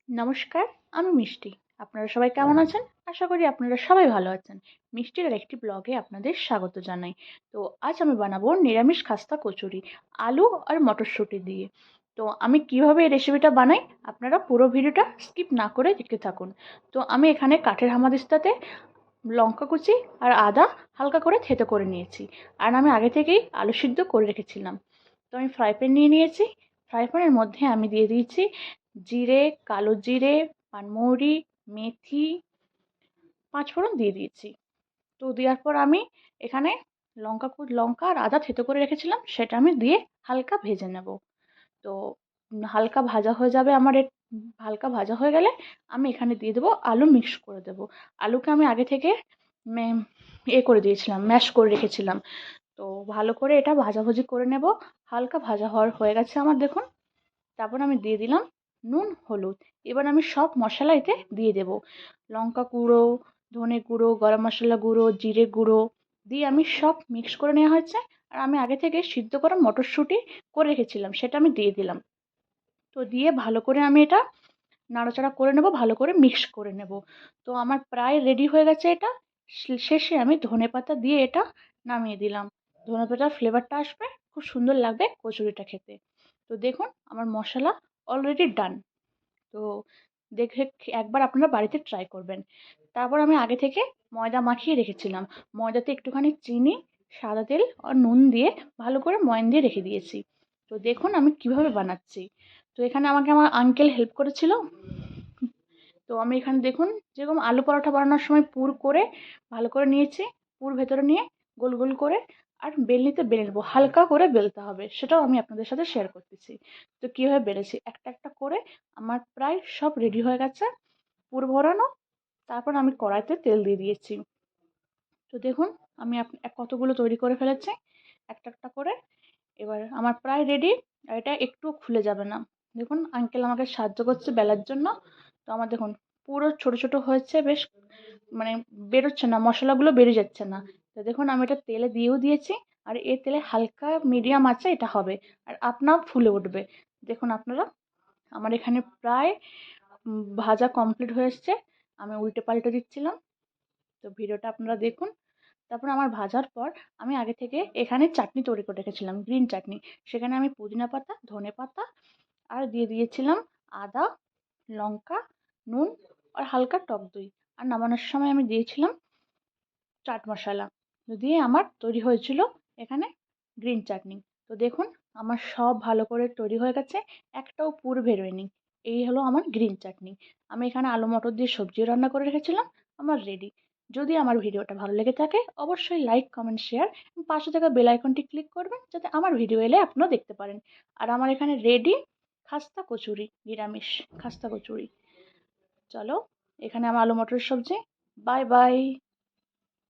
নমস্কার, আমি মিষ্টি। আপনারা সবাই কেমন আছেন? আশা করি আপনারা সবাই ভালো আছেন। মিষ্টির আরেকটি ব্লগে আপনাদের স্বাগত জানাই। তো আজ আমি বানাবো নিরামিষ খাস্তা কচুরি, আলু আর মটরশুঁটি দিয়ে। তো আমি কিভাবে এই রেসিপিটা বানাই আপনারা পুরো ভিডিওটা স্কিপ না করে দেখতে থাকুন। তো আমি এখানে কাঠের হামানদিস্তাতে লঙ্কা কুচি আর আদা হালকা করে থেতো করে নিয়েছি। আর আমি আগে থেকেই আলু সিদ্ধ করে রেখেছিলাম। তো আমি ফ্রাই প্যান নিয়ে নিয়েছি। ফ্রাই প্যানের মধ্যে আমি দিয়ে দিয়েছি জিরে, কালো জিরে, পানমৌরি, মেথি, পাঁচফোড়ন দিয়ে দিয়েছি। তো দেওয়ার পর আমি এখানে লঙ্কা আর আদা থেতো করে রেখেছিলাম সেটা আমি দিয়ে হালকা ভেজে নেব। তো হালকা ভাজা হয়ে যাবে আমার হালকা ভাজা হয়ে গেলে আমি এখানে দিয়ে দেবো আলু মিক্স করে দেবো। আলুকে আমি আগে থেকে করে দিয়েছিলাম, ম্যাশ করে রেখেছিলাম। তো ভালো করে এটা ভাজাভাজি করে নেব। হালকা ভাজা হয়ে গেছে আমার, দেখুন। তারপর আমি দিয়ে দিলাম নুন, হলুদ। এবার আমি সব মশলা এতে দিয়ে দেব। লঙ্কা গুঁড়ো, ধনে গুঁড়ো, গরম মশলা গুঁড়ো, জিরে গুঁড়ো দিয়ে আমি সব মিক্স করে নেওয়া হয়েছে। আর আমি আগে থেকে সিদ্ধ করা মটরশুঁটি করে রেখেছিলাম সেটা আমি দিয়ে দিলাম। তো দিয়ে ভালো করে আমি এটা নাড়াচাড়া করে নেব, ভালো করে মিক্স করে নেব। তো আমার প্রায় রেডি হয়ে গেছে এটা। শেষে আমি ধনেপাতা দিয়ে এটা নামিয়ে দিলাম। ধনেপাতার ফ্লেভারটা আসবে, খুব সুন্দর লাগবে কচুরিটা খেতে। তো দেখুন আমার মশলা অলরেডি ডান। তো দেখে একবার আপনারা বাড়িতে ট্রাই করবেন। তারপর আমি আগে থেকে ময়দা মাখিয়ে রেখেছিলাম। ময়দাতে একটুখানি চিনি, সাদা তেল আর নুন দিয়ে ভালো করে ময়ান দিয়ে রেখে দিয়েছি। তো দেখুন আমি কিভাবে বানাচ্ছি। তো এখানে আমাকে আমার আঙ্কেল হেল্প করেছিল। তো আমি এখানে দেখুন যেরকম আলু পরোটা বানানোর সময় পুর করে ভালো করে নিয়েছি। পুর ভেতরে নিয়ে গোল গোল করে আর বেলনিতে বেলে নেবো, হালকা করে বেলতে হবে, সেটাও আমি আপনাদের সাথে শেয়ার করতেছি। তো কীভাবে বেলেছি একটা একটা করে আমার প্রায় সব রেডি হয়ে গেছে পুর ভরানো। তারপর আমি কড়াইতে তেল দিয়ে দিয়েছি। তো দেখুন আমি কতগুলো তৈরি করে ফেলেছি একটা একটা করে। এবার আমার প্রায় রেডি। আর এটা একটুও খুলে যাবে না। দেখুন আঙ্কেল আমাকে সাহায্য করছে বেলার জন্য। তো আমার দেখুন পুরো ছোট ছোট হয়েছে বেশ, মানে বেরোচ্ছে না, মশলাগুলো বেরিয়ে যাচ্ছে না। তো দেখুন আমি এটা তেলে দিয়েও দিয়েছি। আর এই তেলে হালকা মিডিয়াম আছে এটা হবে। আর আপনাও ফুলে উঠবে। দেখুন আপনারা আমার এখানে প্রায় ভাজা কমপ্লিট হয়ে এসছে। আমি উল্টে পাল্টে দিচ্ছিলাম। তো ভিডিওটা আপনারা দেখুন। তারপর আমার ভাজার পর আমি আগে থেকে এখানে চাটনি তৈরি করে রেখেছিলাম, গ্রিন চাটনি। সেখানে আমি পুদিনা পাতা, ধনে পাতা আর দিয়ে দিয়েছিলাম আদা, লঙ্কা, নুন আর হালকা টক দই। আর নামানোর সময় আমি দিয়েছিলাম চাট মশলা। তো দিয়ে আমার তৈরি হয়েছিল এখানে গ্রিন চাটনি। তো দেখুন আমার সব ভালো করে তৈরি হয়ে গেছে, একটাও পুর বেরোয়নি। এই হলো আমার গ্রিন চাটনি। আমি এখানে আলু মটর দিয়ে সবজিও রান্না করে রেখেছিলাম। আমার রেডি। যদি আমার ভিডিওটা ভালো লেগে থাকে অবশ্যই লাইক, কমেন্ট, শেয়ার এবং পাশে থাকা বেল আইকনটি ক্লিক করবেন যাতে আমার ভিডিও এলে আপনারা দেখতে পারেন। আর আমার এখানে রেডি খাস্তা কচুরি, নিরামিষ খাস্তা কচুরি। চলো, এখানে আমার আলু মটর সবজি। Bye bye.